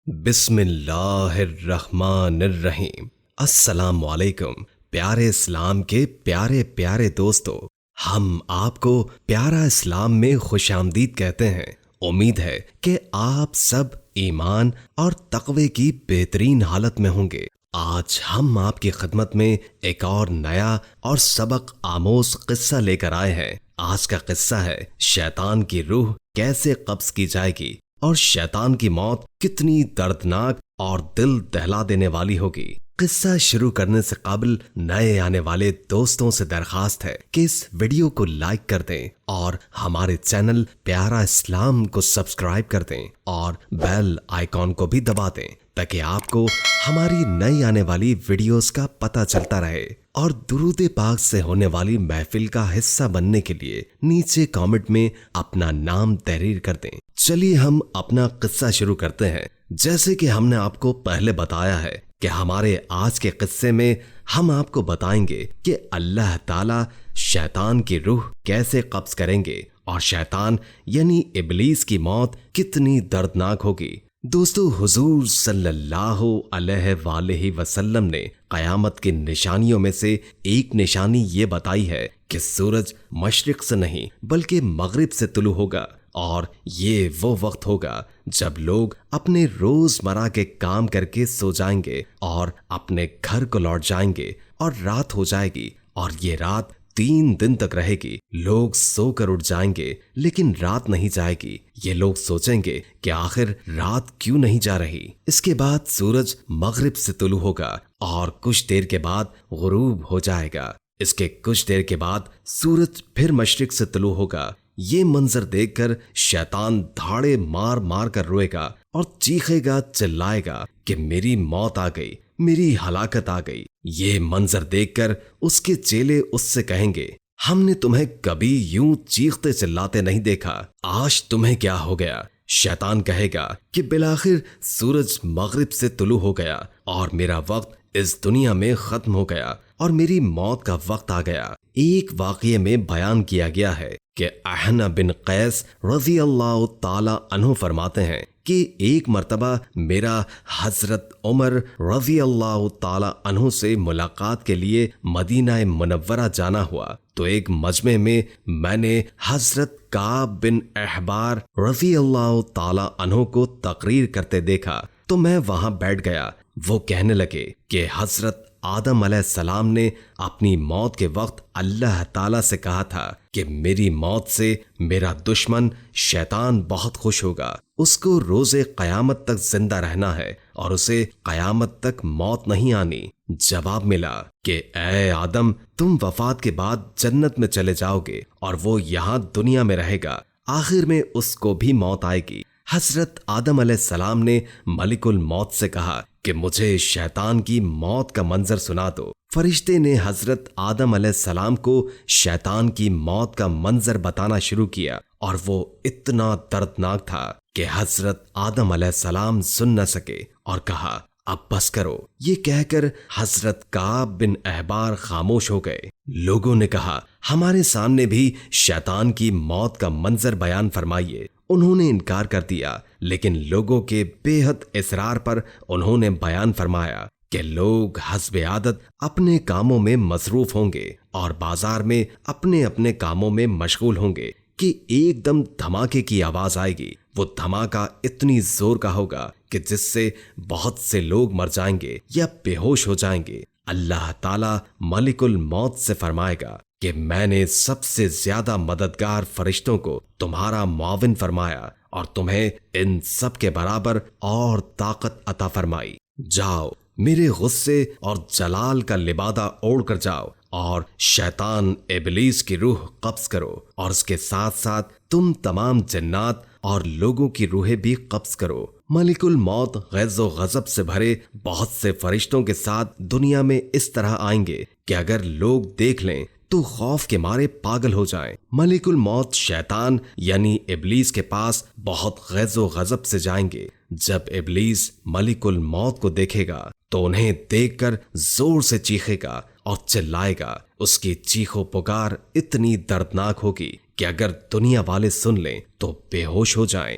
بسم اللہ الرحمن الرحیم۔ السلام علیکم پیارے اسلام کے پیارے پیارے دوستو، ہم آپ کو پیارا اسلام میں خوش آمدید کہتے ہیں۔ امید ہے کہ آپ سب ایمان اور تقوی کی بہترین حالت میں ہوں گے۔ آج ہم آپ کی خدمت میں ایک اور نیا اور سبق آموز قصہ لے کر آئے ہیں۔ آج کا قصہ ہے شیطان کی روح کیسے قبض کی جائے گی اور شیطان کی موت کتنی دردناک اور دل دہلا دینے والی ہوگی۔ قصہ شروع کرنے سے قبل نئے آنے والے دوستوں سے درخواست ہے کہ اس ویڈیو کو لائک کر دیں اور ہمارے چینل پیارا اسلام کو سبسکرائب کر دیں اور بیل آئیکن کو بھی دبا دیں تاکہ آپ کو ہماری نئی آنے والی ویڈیوز کا پتہ چلتا رہے۔ اور درود پاک سے ہونے والی محفل کا حصہ بننے کے لیے نیچے کامنٹ میں اپنا نام تحریر کر دیں۔ چلیے ہم اپنا قصہ شروع کرتے ہیں۔ جیسے کہ ہم نے آپ کو پہلے بتایا ہے کہ ہمارے آج کے قصے میں ہم آپ کو بتائیں گے کہ اللہ تعالیٰ شیطان کی روح کیسے قبض کریں گے اور شیطان یعنی ابلیس کی موت کتنی دردناک ہوگی۔ دوستو، حضور صلی اللہ علیہ وآلہ وسلم نے قیامت کی نشانیوں میں سے ایک نشانی یہ بتائی ہے کہ سورج مشرق سے نہیں بلکہ مغرب سے طلوع ہوگا، اور یہ وہ وقت ہوگا جب لوگ اپنے روزمرہ کے کام کر کے سو جائیں گے اور اپنے گھر کو لوٹ جائیں گے اور رات ہو جائے گی، اور یہ رات 3 دن تک رہے گی۔ لوگ سو کر اٹھ جائیں گے لیکن رات نہیں جائے گی۔ یہ لوگ سوچیں گے کہ آخر رات کیوں نہیں جا رہی۔ اس کے بعد سورج مغرب سے طلوع ہوگا اور کچھ دیر کے بعد غروب ہو جائے گا۔ اس کے کچھ دیر کے بعد سورج پھر مشرق سے طلوع ہوگا۔ یہ منظر دیکھ کر شیطان دھاڑے مار مار کر روئے گا اور چیخے گا، چلائے گا کہ میری موت آ گئی، میری ہلاکت آ گئی۔ یہ منظر دیکھ کر اس کے چیلے اس سے کہیں گے، ہم نے تمہیں کبھی یوں چیختے چلاتے نہیں دیکھا، آج تمہیں کیا ہو گیا؟ شیطان کہے گا کہ بالآخر سورج مغرب سے طلوع ہو گیا اور میرا وقت اس دنیا میں ختم ہو گیا اور میری موت کا وقت آ گیا۔ ایک واقعے میں بیان کیا گیا ہے کہ احنہ بن قیس رضی اللہ تعالی عنہ فرماتے ہیں کہ ایک مرتبہ میرا حضرت عمر رضی اللہ تعالی عنہ سے ملاقات کے لیے مدینہ منورہ جانا ہوا، تو ایک مجمع میں میں نے حضرت کعب بن احبار رضی اللہ تعالی عنہ کو تقریر کرتے دیکھا، تو میں وہاں بیٹھ گیا۔ وہ کہنے لگے کہ حضرت آدم علیہ السلام نے اپنی موت کے وقت اللہ تعالیٰ سے کہا تھا کہ میری موت سے میرا دشمن شیطان بہت خوش ہوگا، اس کو روز قیامت تک زندہ رہنا ہے اور اسے قیامت تک موت نہیں آنی۔ جواب ملا کہ اے آدم، تم وفات کے بعد جنت میں چلے جاؤ گے اور وہ یہاں دنیا میں رہے گا، آخر میں اس کو بھی موت آئے گی۔ حضرت آدم علیہ السلام نے ملک الموت سے کہا کہ مجھے شیطان کی موت کا منظر سنا دو۔ فرشتے نے حضرت آدم علیہ السلام کو شیطان کی موت کا منظر بتانا شروع کیا، اور وہ اتنا دردناک تھا کہ حضرت آدم علیہ السلام سن نہ سکے اور کہا اب بس کرو۔ یہ کہہ کر حضرت کعب بن احبار خاموش ہو گئے۔ لوگوں نے کہا ہمارے سامنے بھی شیطان کی موت کا منظر بیان فرمائیے۔ انہوں نے انکار کر دیا، لیکن لوگوں کے بے حد اصرار پر انہوں نے بیان فرمایا کہ لوگ حسب عادت اپنے کاموں میں مصروف ہوں گے اور بازار میں اپنے اپنے کاموں میں مشغول ہوں گے کہ ایک دم دھماکے کی آواز آئے گی۔ وہ دھماکہ اتنی زور کا ہوگا کہ جس سے بہت سے لوگ مر جائیں گے یا بے ہوش ہو جائیں گے۔ اللہ تعالیٰ ملک الموت سے فرمائے گا کہ میں نے سب سے زیادہ مددگار فرشتوں کو تمہارا معاون فرمایا اور تمہیں ان سب کے برابر اور طاقت عطا فرمائی۔ جاؤ، میرے غصے اور جلال کا لبادہ اوڑھ کر جاؤ اور شیطان ابلیس کی روح قبض کرو، اور اس کے ساتھ ساتھ تم تمام جنات اور لوگوں کی روحیں بھی قبض کرو۔ ملک الموت غیظ و غضب سے بھرے بہت سے فرشتوں کے ساتھ دنیا میں اس طرح آئیں گے کہ اگر لوگ دیکھ لیں تو خوف کے مارے پاگل ہو جائیں۔ ملک الموت شیطان یعنی ابلیس کے پاس بہت غیظ و غضب سے جائیں گے۔ جب ابلیس ملک الموت کو دیکھے گا تو انہیں دیکھ کر زور سے چیخے گا اور چلائے گا۔ اس کی چیخ و پکار اتنی دردناک ہوگی کہ اگر دنیا والے سن لیں تو بے ہوش ہو جائیں۔